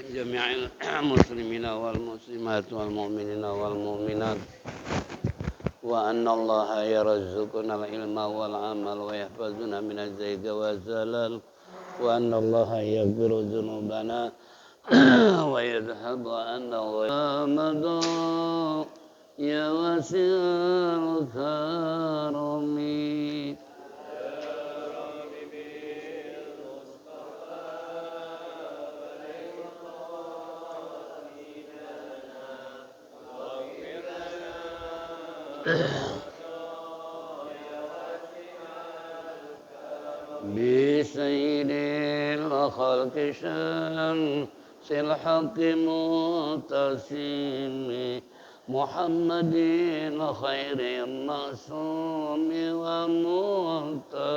جميع المسلمين والمسلمات والمؤمنين والمؤمنات وأن الله يرزقنا العلم والعمل ويحفظنا من الزيغ والزلل وأن الله يغفر ذنوبنا ويذهب عنا ويامد يا واسع الكرم بسيد الخلق شمس الحق متسم محمد خير المعصوم ومنتسم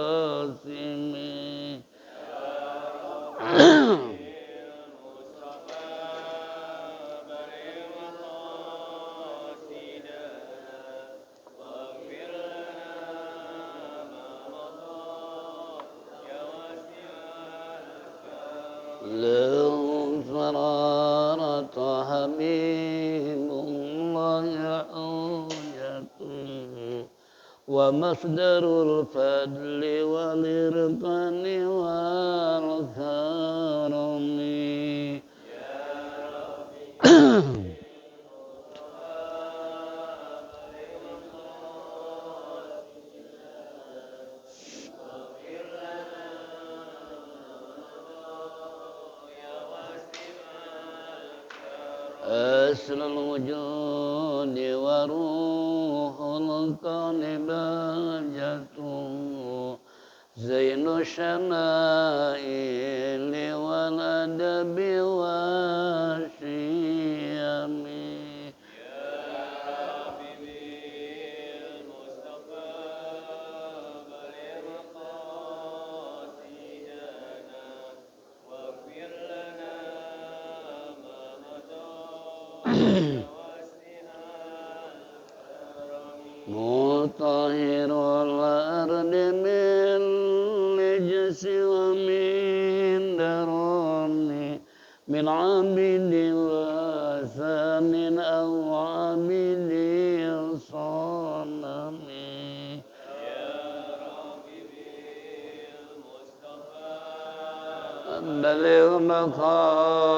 له فرارة حبيب الله حجته ومصدر الفضل والإرفان والكرم أصل الوجود وروح الكون بهجته زين الشمائل والأدب والشيم مطهر الأرض من نجس ومن درن من عبد وثام أو عبد صنم بلغ مقاصدنا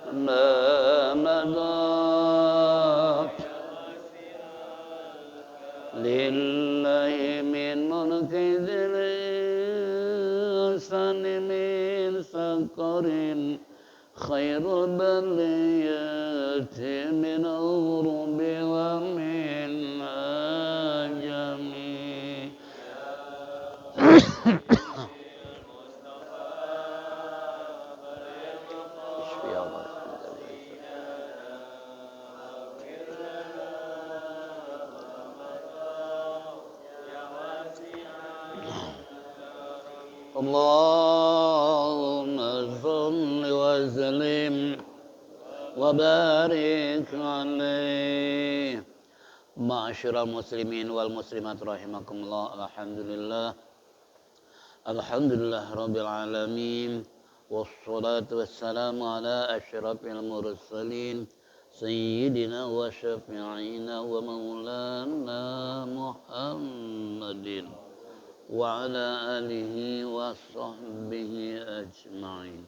ما مضى لله من منقذ الإنسان من سكر خير البليات من أغرب ومن عجم اللهم صل وسلم وبارك عليه. Ma'asyiral muslimin wal muslimat rahimakumullah. Alhamdulillah rabbil alamin wassalatu wassalamu ala asyrafil mursalin sayyidina wa syafi'ina wa maulana Muhammadin wa ala alihi wa sahbihi ajma'in.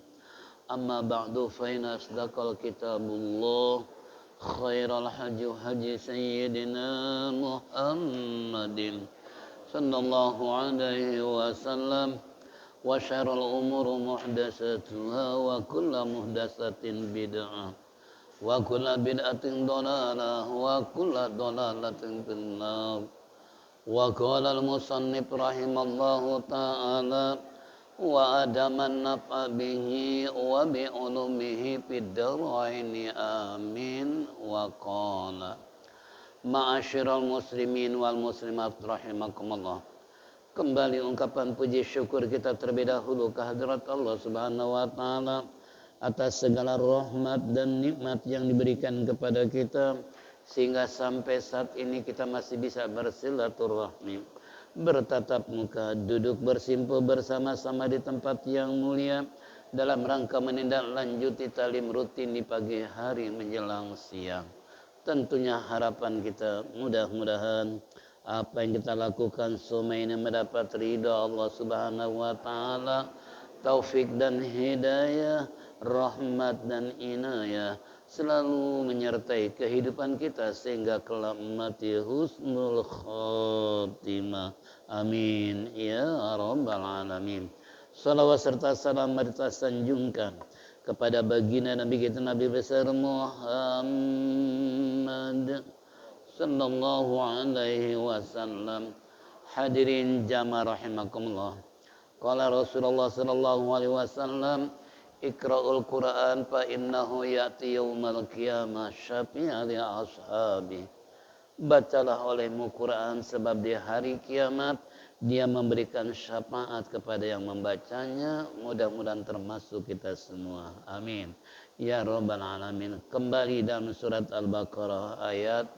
Amma ba'du fa inna asdaqal kitabullah khairal haji sayyidina Muhammadin sallallahu alaihi wasallam wa syarrul umuri muhdatsatuha wa kullu muhdatsatin bid'ah wa kullu bid'atin dhalalah wa kullu dhalalatin finnar. Wa qala al-musannif rahimallahu ta'ala wa adaman naf'a bihi wa bi ulumihi fid dharaini amin. Wa qala ma'asyiral muslimin wal muslimat rahimakumullah. Kembali ungkapan puji syukur kita terlebih dahulu kehadirat Allah Subhanahu wa taala atas segala rahmat dan nikmat yang diberikan kepada kita sehingga sampai saat ini kita masih bisa bersilaturahmi, bertatap muka, duduk bersimpul bersama-sama di tempat yang mulia dalam rangka menindaklanjuti talim rutin di pagi hari menjelang siang. Tentunya harapan kita mudah-mudahan apa yang kita lakukan semua ini mendapat ridha Allah Subhanahu wa taala, taufik dan hidayah, rahmat dan inayah selalu menyertai kehidupan kita sehingga kelak mati husnul khotimah. Amin ya rabbal alamin. Salawat serta salam kita sanjungkan kepada baginda Nabi kita Nabi besar Muhammad sallallahu alaihi wasallam. Hadirin jamaah rahimakumullah. Qala Rasulullah sallallahu alaihi wasallam, Iqra'ul Qur'an fa innahu ya'ti yaumal qiyamah syafi'an li ashabi. Bacalah olehmu Quran sebab di hari kiamat dia memberikan syafaat kepada yang membacanya. Mudah-mudahan termasuk kita semua. Amin. Ya Rabbal Alamin. Kembali dalam surat Al-Baqarah ayat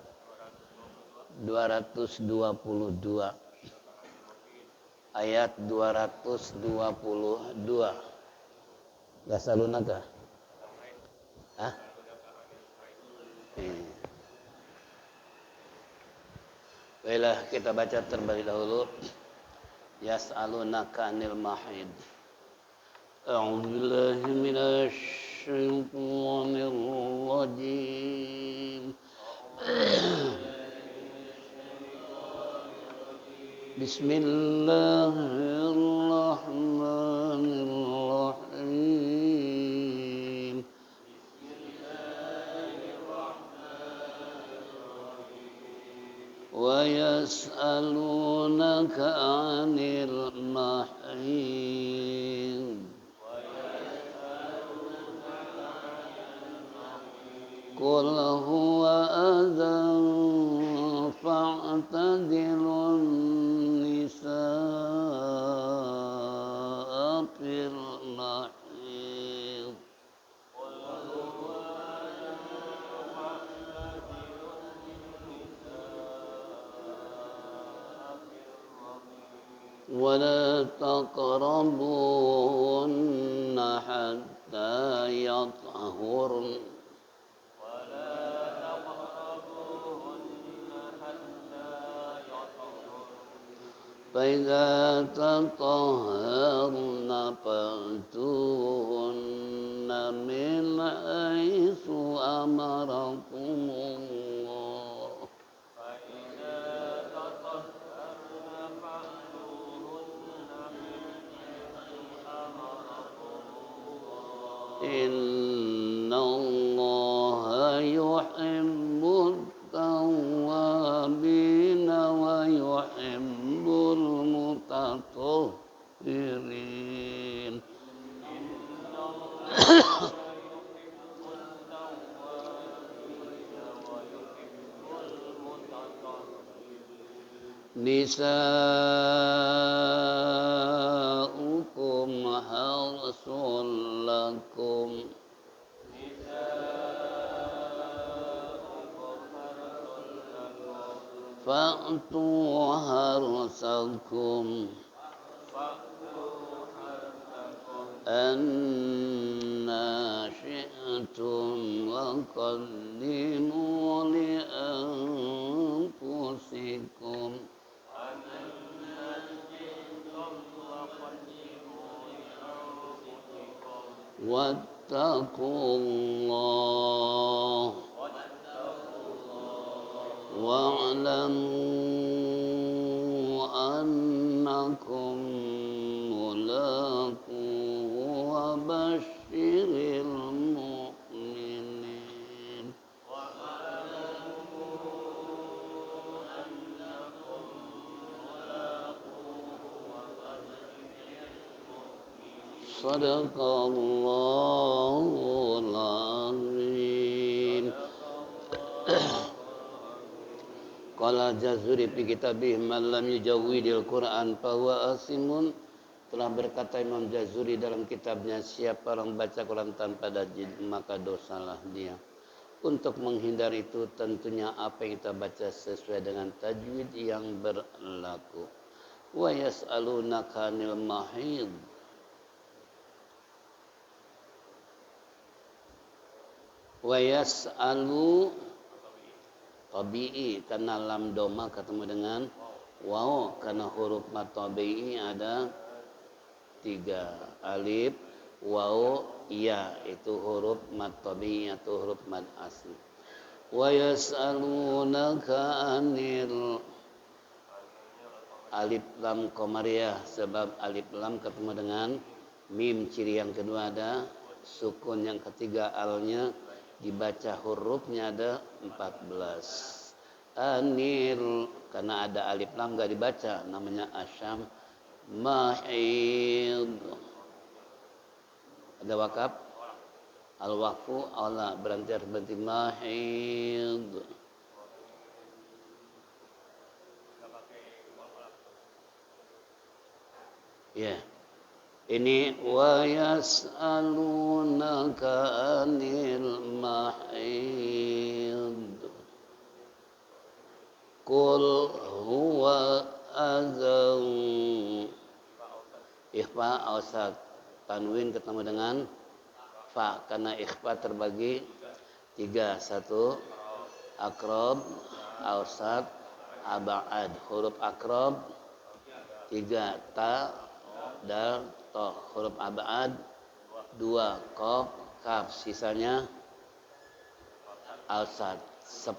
222. Ayat 222. Gak salunaka? Hah? Baiklah, kita baca terlebih dahulu. Yas'alunaka 'anil mahid. A'udzu billahi minasy syaithanir rajim. Bismillahirrahmanirrahim. Wa yas'alunaka 'anil mahid. Qul huwa adzan fa'tazilun nisaa fil mahid. ولا تقربوهن حتى يطهرن فإذا تطهرن فأتوهن من حيث أمركم الله إن الله يحب التوابين ويحب المتطهرين. Nisa'ukum harsul lakum fa'tu harsakum anna syi'tum wa qaddimu li anfusikum wattaqullah wa'lamu annakum mulaquhu wa basyiril mu'minin. Sadaqallahul azim. Qala Jazuri fi kitabih man lam yujawwidil Qur'an fahuwa asimun. Telah berkata Imam Jazuri dalam kitabnya, siapa orang baca Quran tanpa tajwid maka dosalah dia. Untuk menghindari itu tentunya apa yang kita baca sesuai dengan tajwid yang berlaku. Wa yas'alunaka 'anil mahid. Wa yas'alu tabi'i karena lam doma ketemu dengan waw, karena huruf mad tabi'i ada 3, alif, waw, ya, itu huruf mad tabi'i atau huruf mad asli. Wa yas'alunaka 'anil alif lam qamariyah, sebab alif lam ketemu dengan mim, ciri yang kedua ada sukun, yang ketiga alnya dibaca hurufnya ada 14. Anil karena ada alif lam enggak dibaca, namanya asyam. Mahid ada wakaf, al waqfu ala berhenti harus berhenti. Mahid ya. Ini wa yas'alunaka 'anil mahid qul huwa azam. Ikhfa awsat, tanwin ketemu dengan fa karena ikhfa terbagi 3. 1 aqrab, awsat, ab'ad. Huruf aqrab 3 ta, dal, to. Huruf ab'ad 2 qaf, kaf. Sisanya awsat 10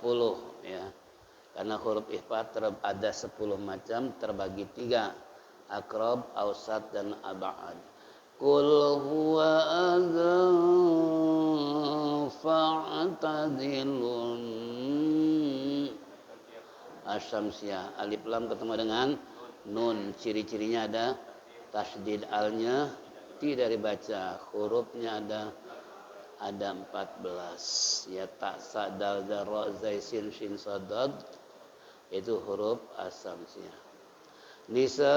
ya. Karena huruf ikhfa ada 10 macam terbagi 3, aqrab, awsat dan ab'ad. Qul huwa adzan fa'tazilun asyamsiyah. Alif lam ketemu dengan nun, ciri-cirinya ada tasdid, alnya tidak dibaca, hurufnya ada 14 ya, ta, sa, dal, za, ra, zai, sin, shin, sad, dad, itu huruf asamsiyah. Nisa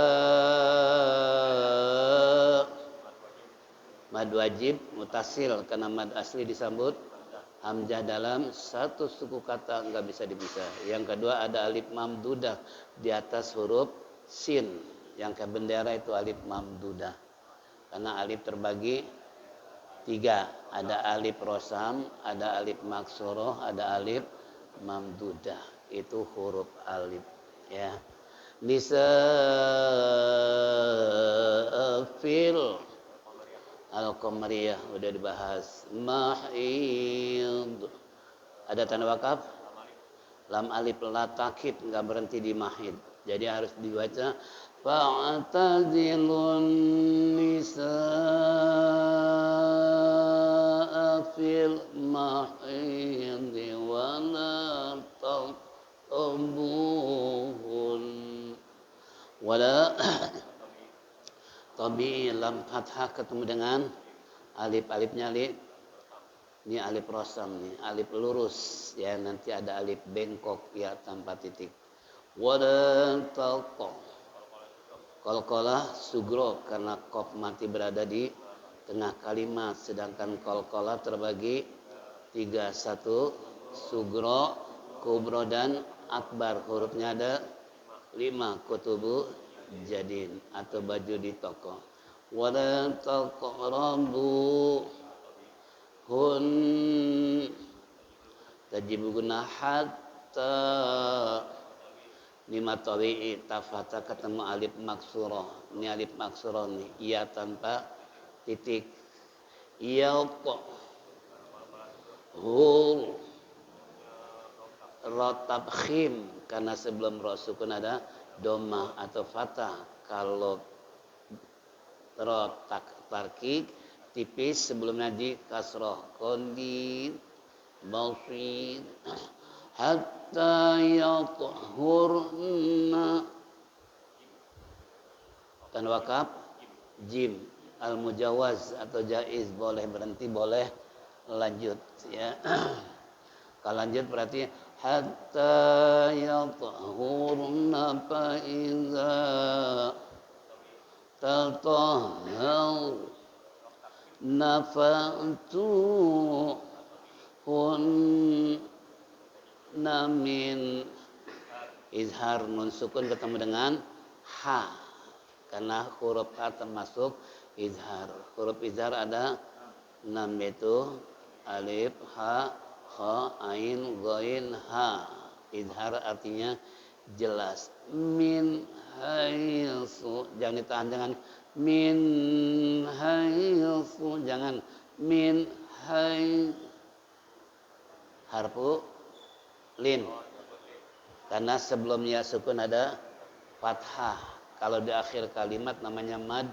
mad wajib mutasil karena mad asli disambut hamzah dalam satu suku kata, enggak bisa dipisah. Yang kedua ada alif mamdudah di atas huruf sin, yang ke bendera itu alif mamdudah. Karena alif terbagi 3, ada alif rosam, ada alif maksuroh, ada alif mamdudah. Itu huruf alif ya. Nisa fil al-qamariyah udah dibahas. Mahid ada tanda wakaf, lam alif la takid, enggak berhenti di mahid, jadi harus dibaca fa'tazilun nisaa fil mahid wa la taqrabuhun wala tabi. Lam fathah ketemu dengan alif-alifnya alif, ini alif rosam nih, alif lurus ya, nanti ada alif bengkok ya tanpa titik. Wala taqo qalqalah sugro karena qaf mati berada di tengah kalimat, sedangkan qalqalah terbagi 3. 1 sugro, kubro dan akbar. Hurufnya ada 5, kutubu jadin atau baju di toko. Wala taqrabu hun tajibu guna hatta lima tawi'i tafata ketemu alif maksurah. Ini alif maksurah nih, iya tanpa titik. Yalqa hul rotab khim karena sebelum ro sukun ada domah atau fatah. Kalau ro tarkik tipis sebelumnya di kasroh. Kondin balfin hatta yathurna. Dan wakaf jim al mujawaz atau jaiz, boleh berhenti, boleh lanjut ya. Kalau lanjut berarti hatta yathurna fa iza tatahhar nafa'tu hun namin izhar nun sukun ketemu dengan ha karena huruf ha termasuk izhar. Huruf izhar ada 6, yaitu alif, ha, kha, ain, ghain, ha. Izhar artinya jelas. Min haitsu, jangan ditahan, jangan min haitsu, jangan min hai, harfu lin, karena sebelumnya sukun ada fathah. Kalau di akhir kalimat namanya mad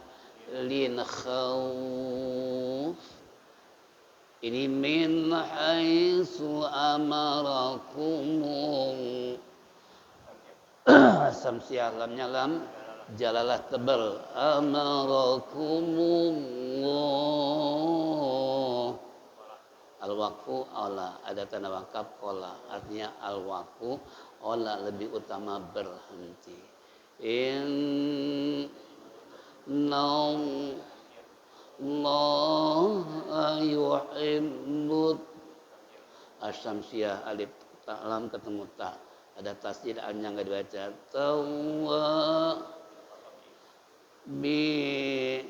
lin khauf. Ini min haitsu amarakumul, samsiah lamnya lam jalalah tebal, amarakumullah. Al-waqfu aula, ada tanda wakaf qala, artinya al-waqfu aula, lebih utama berhenti. Innallaha yuhibbut, asy-syamsiyah alif lam ketemu ta, ada tasdid yang enggak dibaca, tawwa bi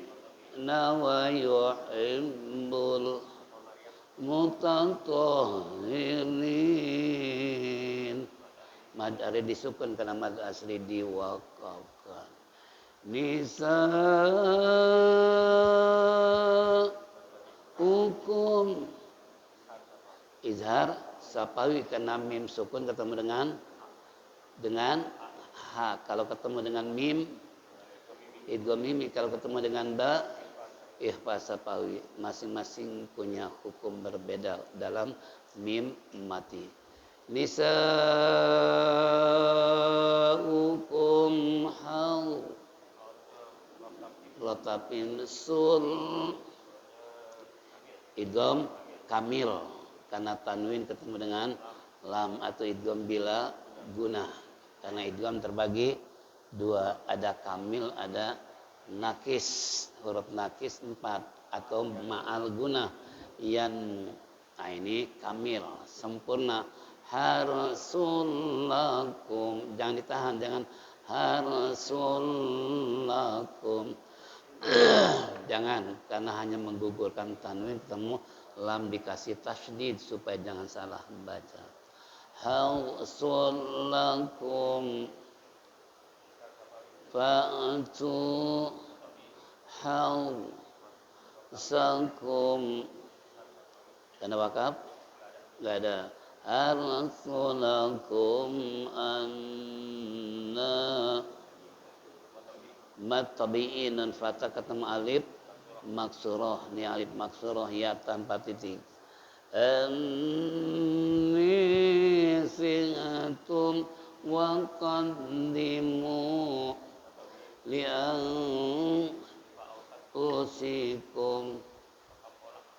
nawa yuhibbul mutatahhirin. Mad ari disukun karena mad asli diwaqafkan. Nisa'ukum, izhar sapawi karena mim sukun ketemu dengan ha. Kalau ketemu dengan mim idgham mimi, kalau ketemu dengan ba ikhfa sapawi. Masing-masing punya hukum berbeda dalam mim mati. Nisa'ukum hau, latapin sul, idgham kamil karena tanwin ketemu dengan lam, atau idgham bila gunah karena idgham terbagi dua, ada kamil ada nakis, huruf nakis 4, atau ma'al gunah yan. Nah ini kamil sempurna. Harsulakum, jangan ditahan, jangan harsulakum. Jangan, karena hanya menggugurkan tanwin ketemu lam dikasih tasydid supaya jangan salah baca. Harsulakum fa'tu hausakum, karena wakaf enggak ada. Arsulakum anna, mad tabi'in dan fathah ketemu alif maksurah, ini alif maksurah ya tanpa titik. Anni si'atum wa qaddimu li'anfusikum.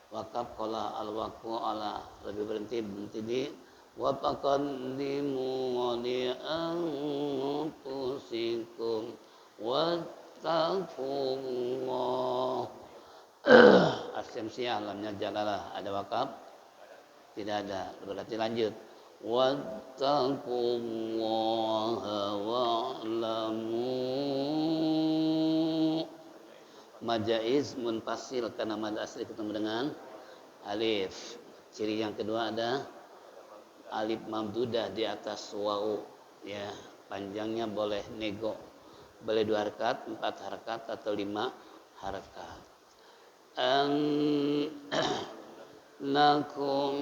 Wakaf qala, al-waqfu ala, lebih berhenti di wa faqaddimu li'anfusikum wattaqullah. As-syamsiyah lamnya jalalah, ada wakaf? Tidak ada, berarti lanjut. Wattaqullaha wa'lamu, majaiz munfasil karena mad asli ketemu dengan alif. Ciri yang kedua ada alif mamdudah di atas wawu, ya, panjangnya boleh nego, boleh 2 harakat, 4 harakat atau 5 harakat. Nakum,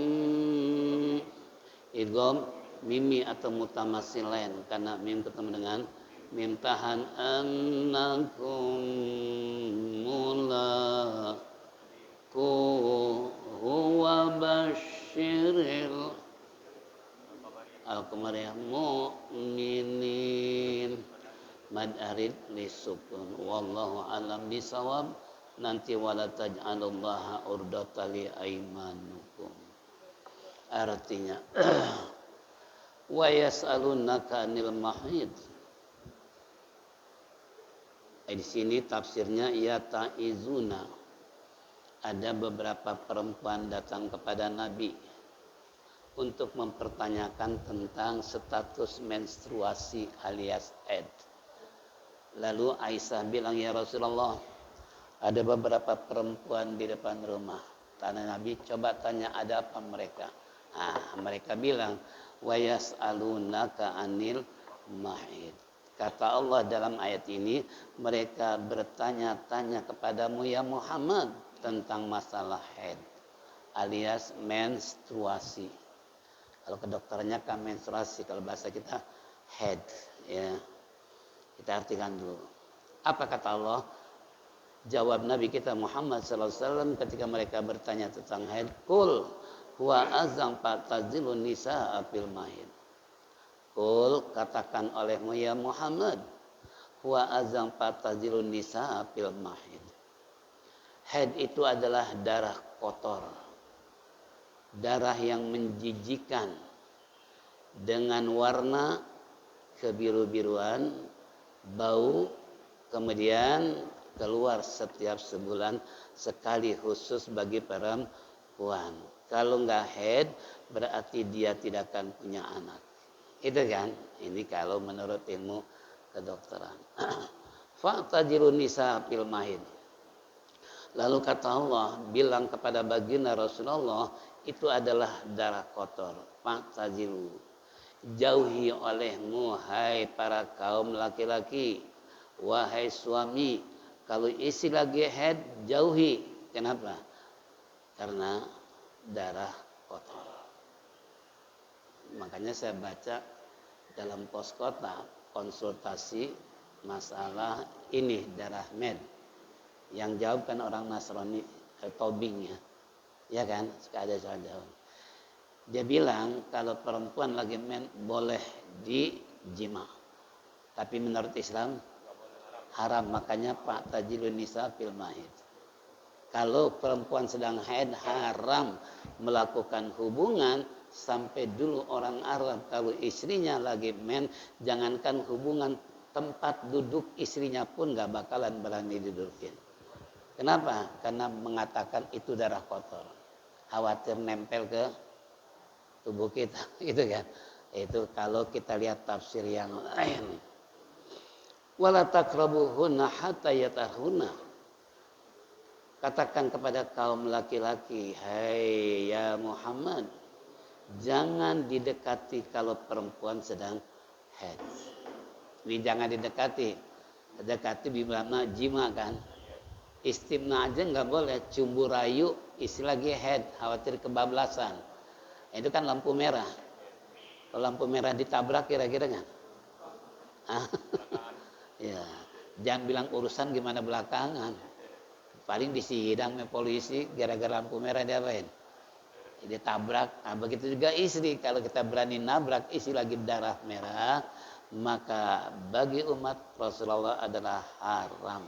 idgham mimi atau mutamasilain karena mim ketemu dengan mim tahan. Annakum mulaku huwa basyiril al-qamariyah mu'minin, mad arid lisukun. Wallahu alam bisawab. Nanti wala taj'alullaha urdata li aimanukum, artinya wa yas'alunaka 'anil mahid. Di sini tafsirnya ya ta'izuna, ada beberapa perempuan datang kepada Nabi untuk mempertanyakan tentang status menstruasi alias haid. Lalu Aisyah bilang, ya Rasulullah, ada beberapa perempuan di depan rumah. Tanya Nabi, coba tanya ada apa mereka. Nah, mereka bilang, wa yas'alunaka anil mahid. Kata Allah dalam ayat ini, mereka bertanya-tanya kepadamu ya Muhammad tentang masalah haid alias menstruasi. Kalau kedokterannya kan menstruasi, kalau bahasa kita haid, ya. Kita artikan dulu. Apa kata Allah? Jawab Nabi kita Muhammad SAW ketika mereka bertanya tentang haid, Qul huwa azam fatazilun nisa'a fil mahid. Qul, katakan olehmu ya Muhammad, huwa azam fatazilun nisa'a fil mahid. Haid itu adalah darah kotor, darah yang menjijikan dengan warna kebiru-biruan, bau, kemudian keluar setiap sebulan sekali khusus bagi perempuan. Kalau nggak haid berarti dia tidak akan punya anak. Itu kan? Ini kalau menurut ilmu kedokteran. Fa'tajilun nisa fil mahid. Lalu kata Allah bilang kepada baginda Rasulullah, itu adalah darah kotor. Fa'tazilu. Jauhi olehmu hai para kaum laki-laki, wahai suami, kalau istri lagi haid jauhi. Kenapa? Karena darah kotor. Makanya saya baca dalam pos kota konsultasi masalah ini darah med. Yang jawab kan orang Nasrani, Tobing ya. Ya kan? Suka ada soal jawab. Dia bilang kalau perempuan lagi men boleh dijima. Tapi menurut Islam haram, makanya Pak Tajilun Nisa fil mahid. Kalau perempuan sedang haid haram melakukan hubungan sampai dulu orang Arab kalau istrinya lagi men, jangankan hubungan, tempat duduk istrinya pun gak bakalan berani didudukin. Kenapa? Karena mengatakan itu darah kotor. Khawatir nempel ke tubuh kita, gitu kan. Itu kalau kita lihat tafsir yang lain. Wala taqrabuhunna hatta yatahunna. Katakan kepada kaum laki-laki, hai ya Muhammad, jangan didekati kalau perempuan sedang haid. Ini jangan didekati. Dekati bimana jima kan. Istimna aja nggak boleh, cumbu rayu isi lagi haid, khawatir kebablasan. Itu kan lampu merah. Kalau lampu merah ditabrak kira-kira kan? Ya, jangan bilang urusan gimana belakangan. Paling disidang sama polisi gara-gara lampu merah diapain? Ditabrak. Nah, begitu juga istri, kalau kita berani nabrak istri lagi darah merah, maka bagi umat Rasulullah adalah haram.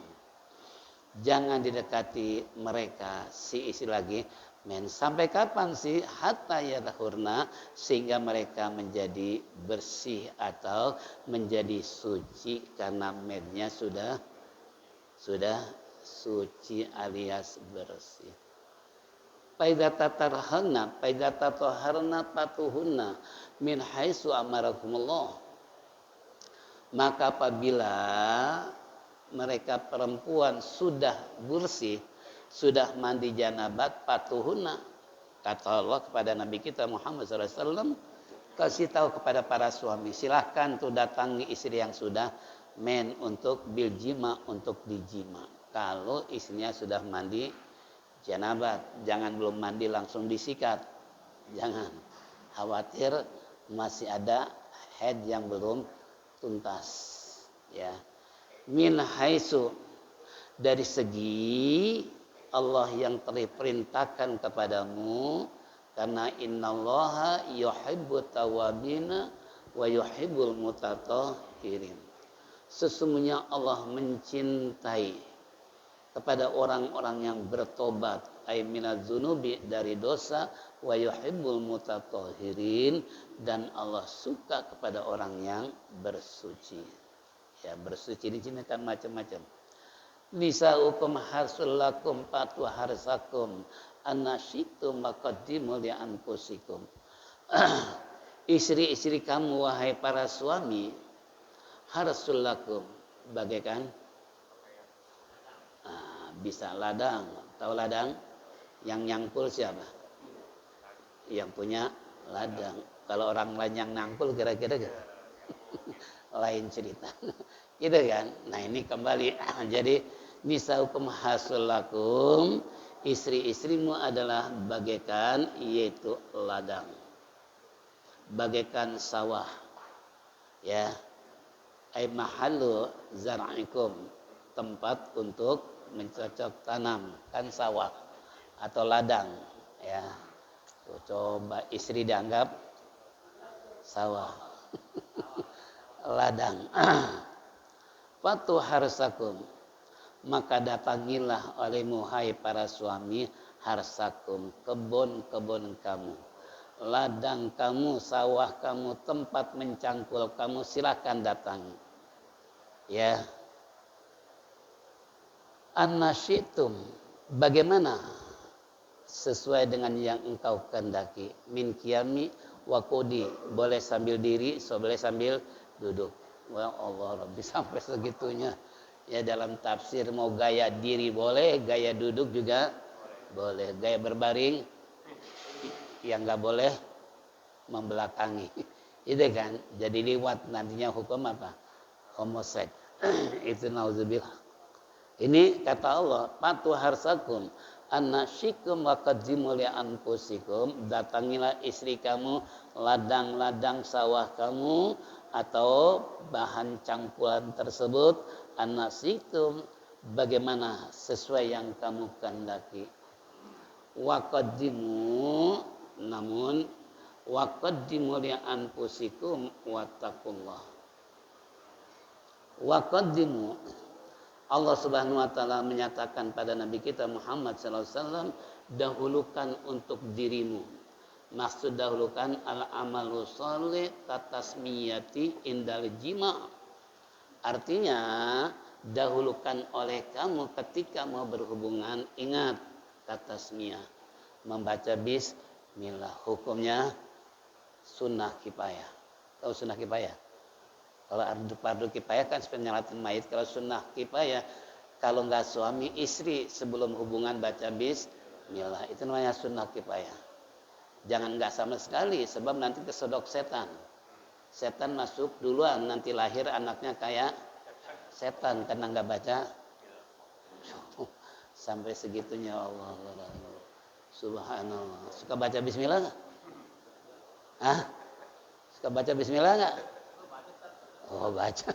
Jangan didekati mereka si istri lagi men. Sampai kapan sih? Hatta yatahurna, sehingga mereka menjadi bersih atau menjadi suci karena mennya sudah suci alias bersih. Paidatatarhana paidatatarhana patuhunna min haitsu amarakumullah. Maka apabila mereka perempuan sudah bersih, sudah mandi janabat, patuhuna, kata Allah kepada Nabi kita Muhammad SAW, kasih tahu kepada para suami, silahkan tuh datangi istri yang sudah men untuk biljima, untuk dijima. Kalau istrinya sudah mandi janabat, jangan belum mandi langsung disikat, jangan, khawatir masih ada haid yang belum tuntas, ya. Min haitsu, dari segi Allah yang telah perintahkan kepadamu, karena innallaha yuhibbut tawwabina wa yuhibbul mutatahhirin. Sesungguhnya Allah mencintai kepada orang-orang yang bertobat, ay minaz dzunubi, dari dosa, wa yuhibbul mutatahhirin, dan Allah suka kepada orang yang bersuci. Ya, bersuci di sini kan macam-macam. Nisaukum harsul lakum fatu harsakum anasyitum maqaddimu li anfusikum. Istri-istri kamu wahai para suami, harsul lakum, bagaikan bisa ladang. Tahu ladang? Yang nyangkul siapa? Yang punya ladang. Kalau orang lain yang nangkul kira-kira lain cerita. Gitu kan? Nah ini kembali. Jadi nisaukum hasul lakum, istri-istrimu adalah bagaikan, yaitu ladang, bagaikan sawah, ya, ay mahallu zar'ikum, tempat untuk mencocok tanam, kan sawah atau ladang, ya. Tuh, coba istri dianggap sawah, ladang. Fatu harsakum, maka datangilah olehmu hai para suami harsakum, kebun-kebun kamu, ladang kamu, sawah kamu, tempat mencangkul kamu, silakan datangi. Ya. Annasyitum, bagaimana sesuai dengan yang engkau kehendaki. Min qiyami wa qudi, boleh sambil diri, boleh sambil duduk. Wah Allah Rabbi, sampai segitunya. Ya dalam tafsir mau gaya diri boleh, gaya duduk juga boleh, gaya berbaring yang nggak boleh membelakangi. Itu kan, jadi liwat nantinya hukum apa? Homoseks. Itu nauzubillah. Ini kata Allah, patu harsakum annasyikum wa qaddimu li anfusikum, datangilah istri kamu, ladang-ladang sawah kamu atau bahan cangkulan tersebut, annasyikum, bagaimana sesuai yang kamu kehendaki. Wa qaddimu, namun wa qaddimu li anfusikum wattaqullah. Wa qaddimu, Allah Subhanahu wa taala menyatakan pada Nabi kita Muhammad sallallahu alaihi wasallam, dahulukan untuk dirimu. Maksud dahulukan al-amalu shalih katasmiyati indal jima'. Artinya dahulukan oleh kamu ketika mau berhubungan, ingat katasmiyah, membaca bismillah. Hukumnya sunnah kifayah. Tahu sunnah kifayah? Kalau fardu kifayah kan penyalatan mayit. Kalau sunnah kifayah, kalau nggak suami istri sebelum hubungan baca bismillah, itu namanya sunnah kifayah. Jangan nggak sama sekali, sebab nanti kesodok setan. Setan masuk duluan, nanti lahir anaknya kayak setan karena nggak baca. Sampai segitunya Allah. Subhanallah. Suka baca bismillah nggak? Hah? Suka baca bismillah nggak? Oh baca.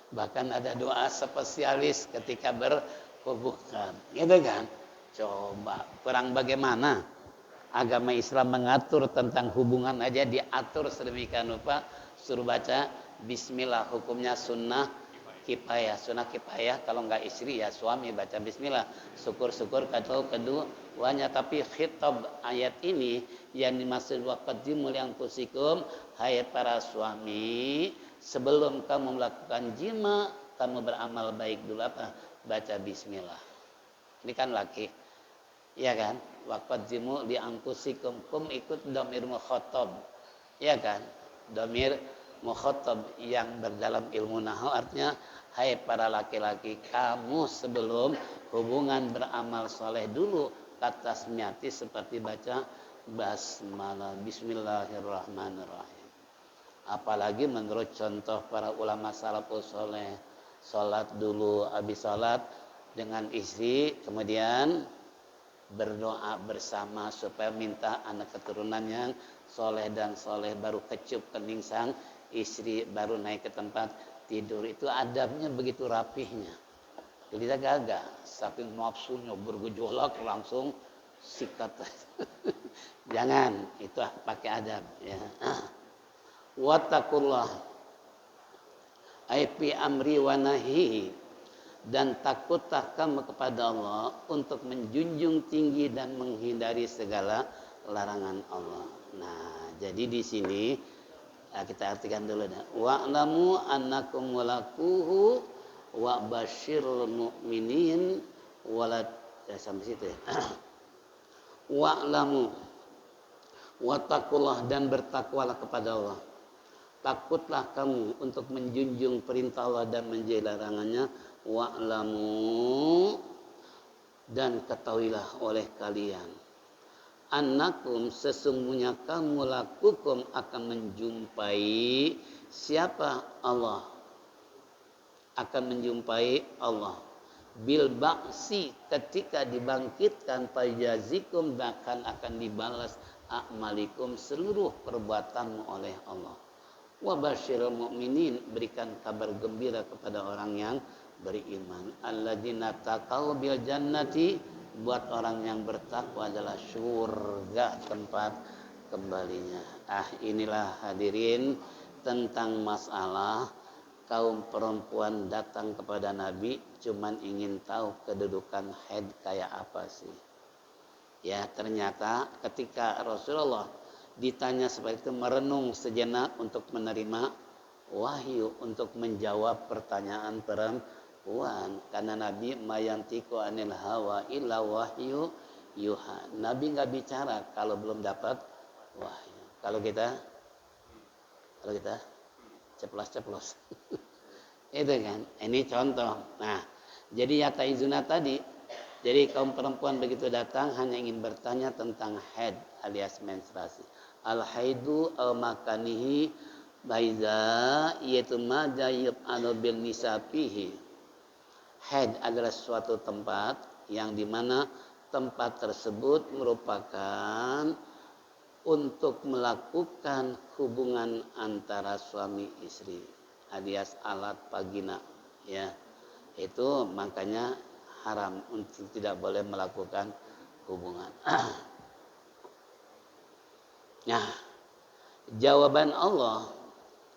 Bahkan ada doa spesialis ketika berhubungan, gitu kan? Coba kurang bagaimana agama Islam mengatur tentang hubungan aja diatur sedemikian rupa, suruh baca bismillah. Hukumnya sunnah kifayah. Sunnah kifayah kalau nggak istri ya suami baca bismillah. Syukur-syukur kalau keduanya. Tapi khitab ayat ini yang dimaksud waqaddimu li anfusikum, hai para suami, sebelum kamu melakukan jima, kamu beramal baik dulu apa? Baca bismillah. Ini kan laki, ya kan? Waqaddimu li anfusikum, kum ikut dhamir mukhatab, ya kan? Dhamir mukhatab yang berdalam ilmu nahwu artinya hai para laki-laki, kamu sebelum hubungan beramal soleh dulu katasmiyati, seperti baca basmalah, bismillahirrahmanirrahim. Apalagi menurut contoh para ulama salafus soleh, sholat dulu, habis sholat dengan istri, kemudian berdoa bersama supaya minta anak keturunan yang soleh dan soleh, baru kecup kening sang istri, baru naik ke tempat tidur. Itu adabnya begitu rapihnya. Jadi kita gagah, saking nafsunya bergejolak langsung sikat. Jangan, itu pakai adab ya. Wattaqullah ai fi amri wa nahi, dan takutlah kamu kepada Allah untuk menjunjung tinggi dan menghindari segala larangan Allah. Nah, jadi di sini kita artikan dulu dah. Wa'lamu annakum mulaquhu wa basyirul mu'minin wala sampai situ ya. Wa'lamu wattaqullah, dan bertakwalah kepada Allah. takutlah kamu untuk menjunjung perintah Allah dan menjauhi larangannya. Wa'lamu, dan ketahuilah oleh kalian, annakum, sesungguhnya kamu, lakukum, akan menjumpai siapa? Allah, akan menjumpai Allah. Bil ba'si, ketika dibangkitkan, fajazikum, bahkan akan dibalas a'malikum, seluruh perbuatanmu oleh Allah. Wa basyiril mu'minin, berikan kabar gembira kepada orang yang beriman. Alladzina taqaw bil jannati, buat orang yang bertakwa adalah surga tempat kembalinya. Inilah hadirin tentang masalah kaum perempuan datang kepada Nabi cuman ingin tahu kedudukan haid kayak apa sih. Ya, ternyata ketika Rasulullah ditanya seperti itu, merenung sejenak untuk menerima wahyu, untuk menjawab pertanyaan perempuan. Karena Nabi mayantiku anil hawa illa wahyu yuha. Nabi nggak bicara kalau belum dapat wahyu. Kalau kita ceplos-ceplos. Itu kan, ini contoh. Nah, jadi yata izuna tadi, jadi kaum perempuan begitu datang hanya ingin bertanya tentang haid alias menstruasi. Al haidu al makanihi baiza, yaitu maja yub'anu bil nisafihi. Haid adalah suatu tempat yang dimana tempat tersebut merupakan untuk melakukan hubungan antara suami istri alias alat vagina, ya, itu makanya haram, untuk tidak boleh melakukan hubungan. Nah, jawaban Allah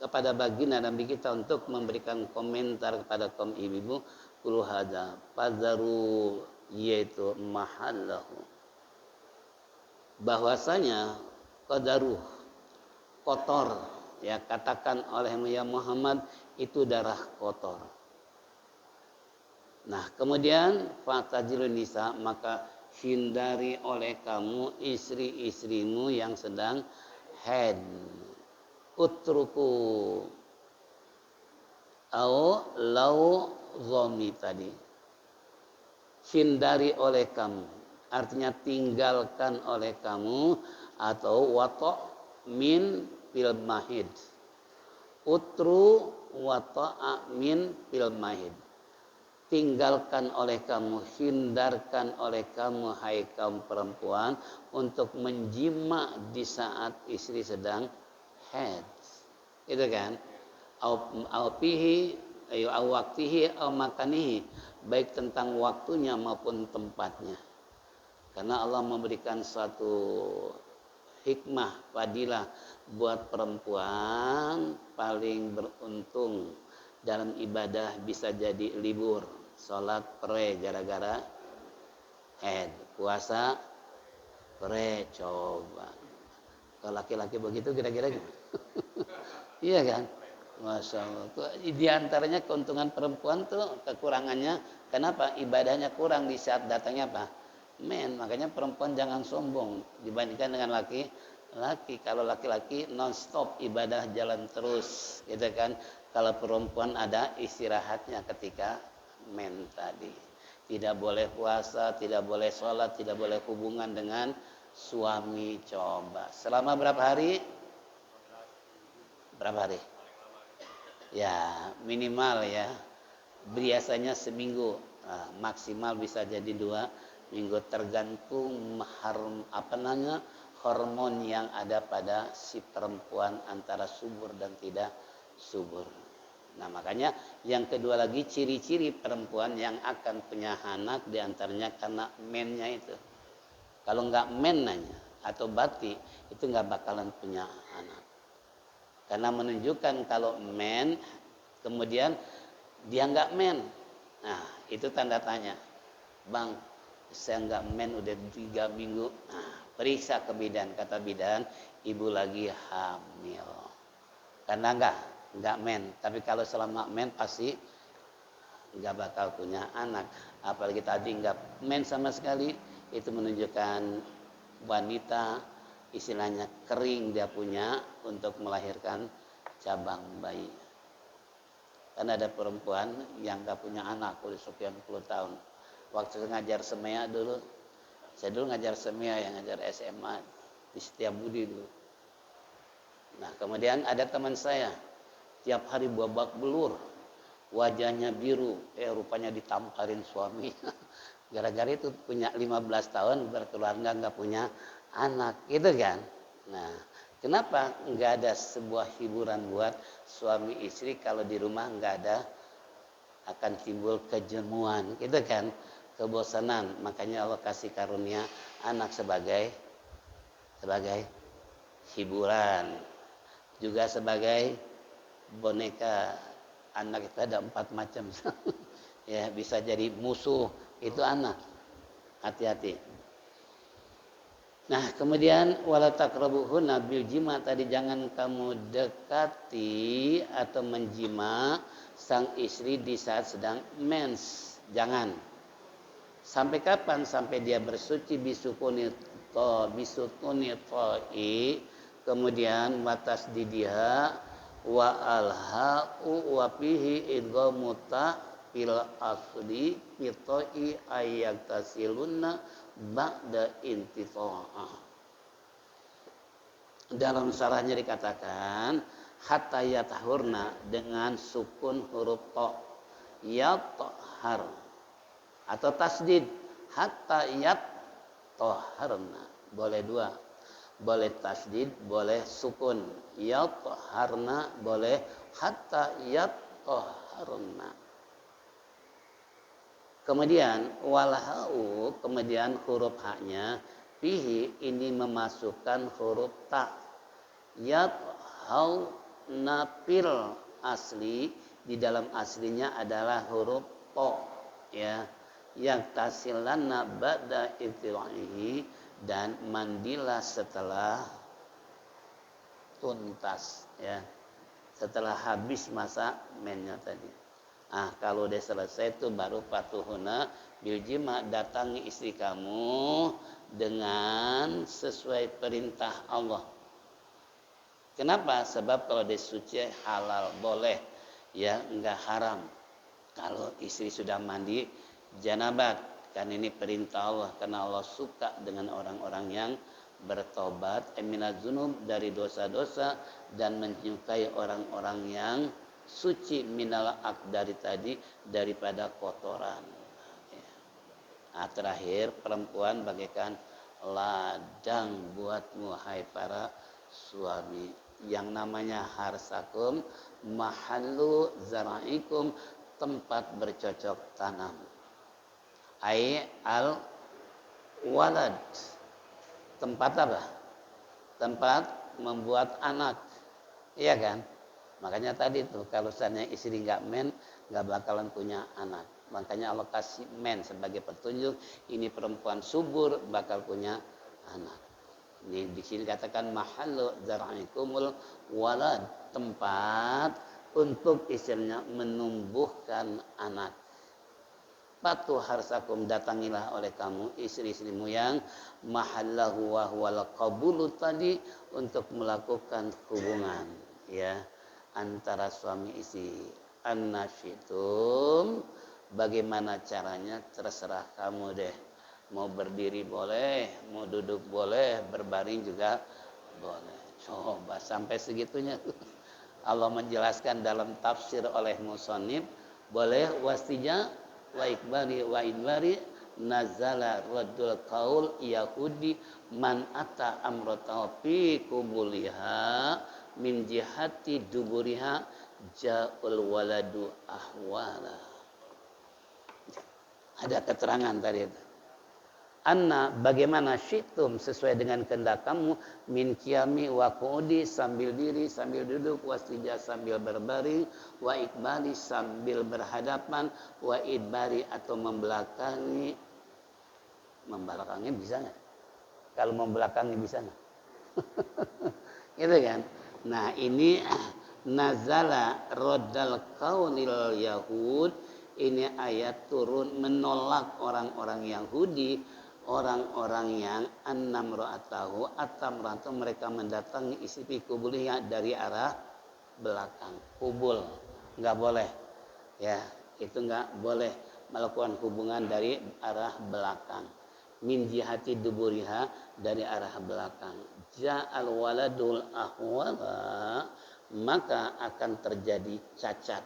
kepada baginda Nabi kita untuk memberikan komentar kepada kaum ibu-ibu, kul hada fadharu, yaitu mahallahu, bahwasanya qadaruh, kotor, ya, katakan oleh Muhammad itu darah kotor. Nah, kemudian fatajilun nisa, maka hindari oleh kamu istri-istrimu yang sedang haid. Utruku au lau zomi tadi, hindari oleh kamu, artinya tinggalkan oleh kamu, atau wato min fil mahid. Utru wata'a min fil mahid, tinggalkan oleh kamu, hindarkan oleh kamu, hai kaum perempuan, untuk menjima di saat istri sedang haid. Itu kan, au fihi ayu au waqtihi au makanihi, baik tentang waktunya maupun tempatnya. Karena Allah memberikan suatu hikmah, fadilah buat perempuan, paling beruntung dalam ibadah bisa jadi libur, sholat pre gara-gara haid, puasa pre. Coba kalau laki-laki begitu kira-kira gimana? Iya kan, Masya Allah. Di antaranya keuntungan perempuan tuh kekurangannya, kenapa? Ibadahnya kurang di saat datangnya apa? Makanya perempuan jangan sombong dibandingkan dengan laki-laki. Kalau laki-laki non-stop ibadah jalan terus, gitu kan. Kalau perempuan ada istirahatnya ketika men tadi. Tidak boleh puasa, tidak boleh sholat, tidak boleh hubungan dengan suami. Coba selama berapa hari? Berapa hari? Ya minimal ya. Biasanya seminggu, maksimal bisa jadi 2 minggu, tergantung hormon yang ada pada si perempuan, antara subur dan tidak subur. Nah, makanya yang kedua lagi, ciri-ciri perempuan yang akan punya anak diantaranya karena mennya itu. Kalau nggak menanya atau bati, itu nggak bakalan punya anak. Karena menunjukkan kalau men, kemudian dia nggak men. Nah, itu tanda tanya. Bang, saya nggak men udah 3 minggu. Nah, periksa ke bidan. Kata bidan, ibu lagi hamil. Karena nggak men. Tapi kalau selama men pasti nggak bakal punya anak. Apalagi tadi nggak men sama sekali, itu menunjukkan wanita istilahnya kering dia punya untuk melahirkan cabang bayi. Karena ada perempuan yang gak punya anak udah sekian puluh tahun. Waktu ngajar semea dulu, saya dulu ngajar semea yang ngajar SMA di Setiabudi dulu. Nah kemudian ada teman saya, tiap hari babak belur, wajahnya biru, rupanya ditamparin suami. Gara-gara itu punya 15 tahun berkeluarga nggak punya anak, gitu kan. Nah kenapa nggak ada sebuah hiburan buat suami istri kalau di rumah nggak ada, akan timbul kejenuhan, gitu kan, kebosanan. Makanya Allah kasih karunia anak sebagai hiburan, juga sebagai boneka. Anak itu ada 4 macam. Ya, bisa jadi musuh, itu anak. Hati-hati. Nah, kemudian wala taqrabuhunna bil jima, tadi jangan kamu dekati atau menjima sang istri di saat sedang mens. Jangan. Sampai kapan? Sampai dia bersuci bisukuni ta'i, kemudian watas didiha wa alha'u wa fihi idghamu ta fil asli fitoi ayat tasilunna ba'da intita'ah. Dalam sarahnya dikatakan hatta yatahurna dengan sukun huruf ta, yathar, atau tasdid hatta yatahharna. Boleh dua, boleh tasdid, boleh sukun. Yatahharna boleh hatta yatahharna. Kemudian walhau, kemudian huruf haknya fihi, ini memasukkan huruf ta. Yathau napil asli, di dalam aslinya adalah huruf to, ya, yang tasilanna ba'da itirahi, dan mandilah setelah tuntas, ya, setelah habis masa mennya tadi. Kalau udah selesai itu baru patuhuna biljima, datangi istri kamu dengan sesuai perintah Allah. Kenapa? Sebab kalau dia suci halal, boleh, ya, enggak haram. Kalau istri sudah mandi janabat, kan ini perintah Allah, karena Allah suka dengan orang-orang yang bertobat minaz dzunub, dari dosa-dosa, dan menyukai orang-orang yang suci minal akdari tadi, daripada kotoran. Terakhir, perempuan bagaikan ladang buatmu hai para suami. Yang namanya harsakum mahallu zara'ikum, tempat bercocok tanam. Ai al walad, tempat apa? Tempat membuat anak, iya kan? Makanya tadi tuh kalau misalnya istri nggak men, nggak bakalan punya anak. Makanya Allah kasih men sebagai petunjuk, ini perempuan subur bakal punya anak. Ini di sini katakan mahallu zar'ikumul walad, tempat untuk istrinya menumbuhkan anak. Patuh harsakum, datangilah oleh kamu istri-istrimu yang mahallahu wa huwal qabulu tadi, untuk melakukan hubungan, ya, antara suami istri. Annasyitum, bagaimana caranya terserah kamu deh. Mau berdiri boleh, mau duduk boleh, berbaring juga boleh. Coba sampai segitunya. Allah menjelaskan dalam tafsir oleh musannif, boleh wastija wa ikbari wa inbari nazala raddul qaul yahudi man ata amrata fi kubuliha min jihati duburiha ja'ul waladu ahwala. Ada keterangan tadi itu. Anna, bagaimana syitum, sesuai dengan kehendak kamu, min qiyami wa qu'udi, sambil diri sambil duduk, wastija sambil berbaring, wa ikbali sambil berhadapan, wa idbari atau membelakangi. Membelakangi bisa nggak? Kalau membelakangi bisa nggak? Gitu kan? Nah ini nazala roddal kaunil yahud, ini ayat turun menolak orang-orang Yahudi, orang-orang yang annam ra'atahu atamratu, mereka mendatangi isi kubulinya dari arah belakang. Kubul nggak boleh, ya itu nggak boleh melakukan hubungan dari arah belakang. Min jihati duburiha, dari arah belakang. Ja'al waladul ahwala, maka akan terjadi cacat.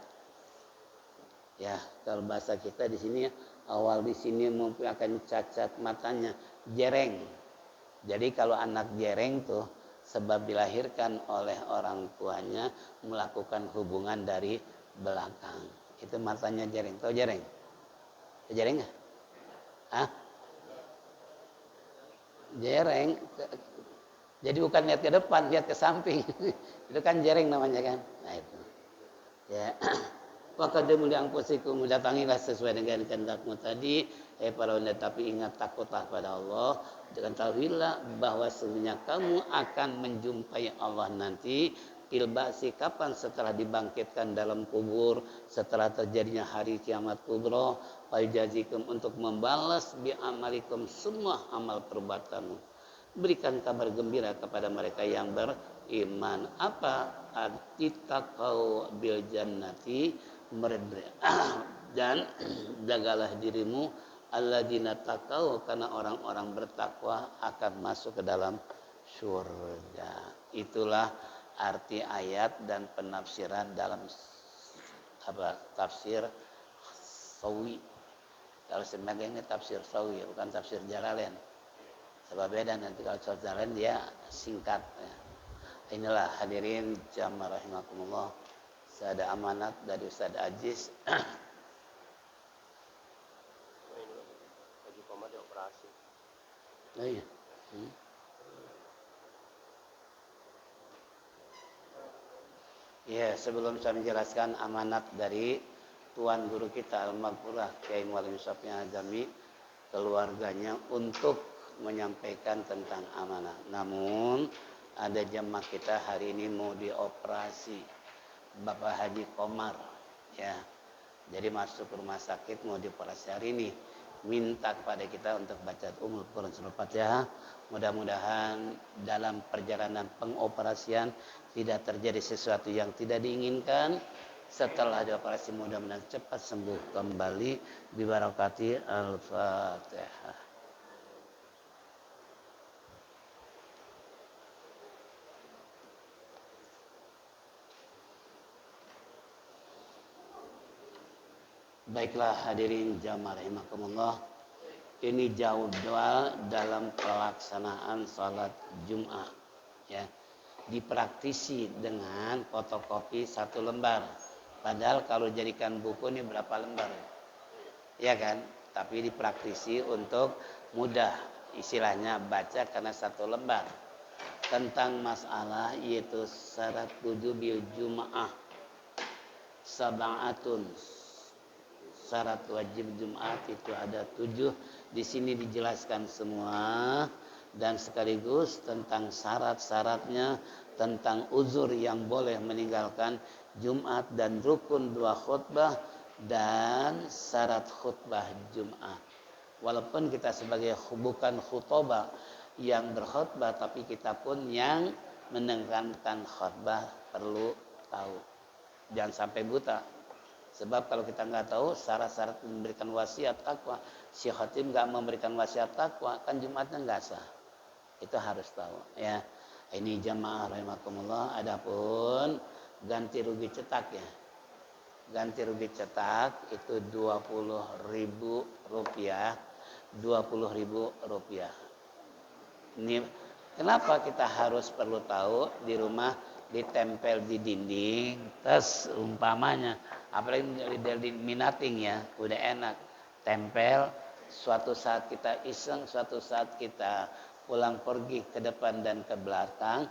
Ya, kalau bahasa kita di sini awal di sini mungkin akan cacat matanya, jereng. Jadi kalau anak jereng tuh sebab dilahirkan oleh orang tuanya melakukan hubungan dari belakang. Itu matanya jereng. Tahu jereng? Jereng nggak? Hah? Jereng. Jadi bukan lihat ke depan, lihat ke samping. Itu kan jereng namanya kan. Nah itu. Ya. Waqaddimu li anfusikum, datangilah sesuai dengan kehendakmu tadi, para wanita, tapi ingat takutlah pada Allah, dan tahuilah bahwa sesungguhnya kamu akan menjumpai Allah nanti tilbasi, kapan? Setelah dibangkitkan dalam kubur, setelah terjadinya hari kiamat kubro, fayajazikum, untuk membalas bi amalikum, semua amal perbuatanmu. Berikan kabar gembira kepada mereka yang beriman. Apa? Attaqau bil jannati, dan jagalah dirimu alladzina taqau, karena orang-orang bertakwa akan masuk ke dalam surga. Itulah arti ayat dan penafsiran dalam tafsir Sawi. Kalau sebagai ini tafsir Sawi, bukan tafsir Jalalain. Sebab beda nanti kalau tafsir Jalalain dia singkat. Inilah hadirin jamaah rahimakumullah. Saya ada amanat dari Ustaz Aziz. Lagi Komar dioperasi. Oh iya. Ya, sebelum saya menjelaskan amanat dari tuan guru kita Al-Maghfurah Kiai Muhammad Syafii Azami, keluarganya untuk menyampaikan tentang amanah. Namun ada jemaah kita hari ini mau dioperasi, Bapak Haji Komar, ya. Jadi masuk rumah sakit mau dioperasi hari ini. Minta kepada kita untuk baca Ummul Quran Surah Fatihah. Mudah-mudahan dalam perjalanan pengoperasian tidak terjadi sesuatu yang tidak diinginkan. Setelah dioperasi mudah-mudahan cepat sembuh kembali. Bibarakati Al-Fatihah. Baiklah hadirin jamaah rahimakumullah. Ini jadwal dalam pelaksanaan salat Jumat, ya. Dipraktisi dengan fotokopi 1 lembar. Padahal kalau jadikan buku ini berapa lembar? Ya kan? Tapi dipraktisi untuk mudah, istilahnya baca karena 1 lembar. Tentang masalah yaitu syarat wujubil Jumaah sab'atun. Syarat wajib Jumat itu ada 7. Di sini dijelaskan semua, dan sekaligus tentang syarat-syaratnya, tentang uzur yang boleh meninggalkan Jumat, dan rukun 2 khutbah, dan syarat khutbah Jumat. Walaupun kita sebagai bukan khutbah yang berkhutbah, tapi kita pun yang mendengarkan khutbah perlu tahu. Jangan sampai buta. Sebab kalau kita nggak tahu syarat-syarat memberikan wasiat takwa, si khatib nggak memberikan wasiat takwa, kan Jumatnya nggak sah. Itu harus tahu, ya. Ini jamaah rahimakumullah. Adapun ganti rugi cetak, ya. Ganti rugi cetak itu Rp20.000. Rp20.000. Ini kenapa kita harus perlu tahu? Di rumah ditempel di dinding, terus umpamanya apalagi dari minating, ya, udah enak tempel. Suatu saat kita iseng, suatu saat kita pulang pergi ke depan dan ke belakang,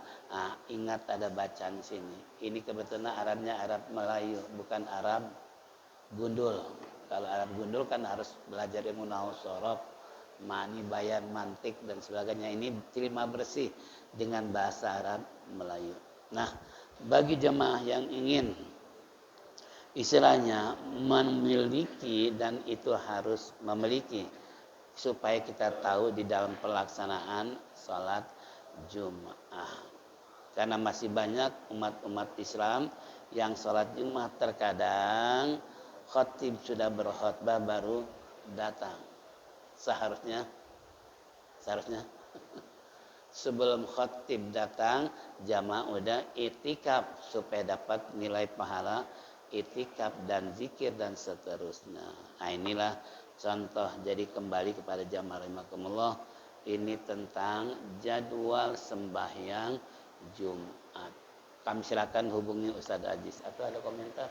ingat ada bacaan sini. Ini kebetulan Arabnya Arab Melayu, bukan Arab gundul. Kalau Arab gundul kan harus belajar ilmu nahwu shorof, ma'ani, bayan, mantik dan sebagainya. Ini terima bersih dengan bahasa Arab Melayu. Nah, bagi jemaah yang ingin istilahnya memiliki, dan itu harus memiliki supaya kita tahu di dalam pelaksanaan sholat Jumat. Karena masih banyak umat-umat Islam yang sholat Jumat terkadang khatib sudah berkhutbah baru datang. Seharusnya sebelum khatib datang jamaah udah itikaf supaya dapat nilai pahala itikaf dan zikir dan seterusnya. Nah inilah contoh. Jadi kembali kepada jamaah rahimakumullah, ini tentang jadwal sembahyang Jumat. Kami silakan hubungi Ustaz Aziz atau ada komentar?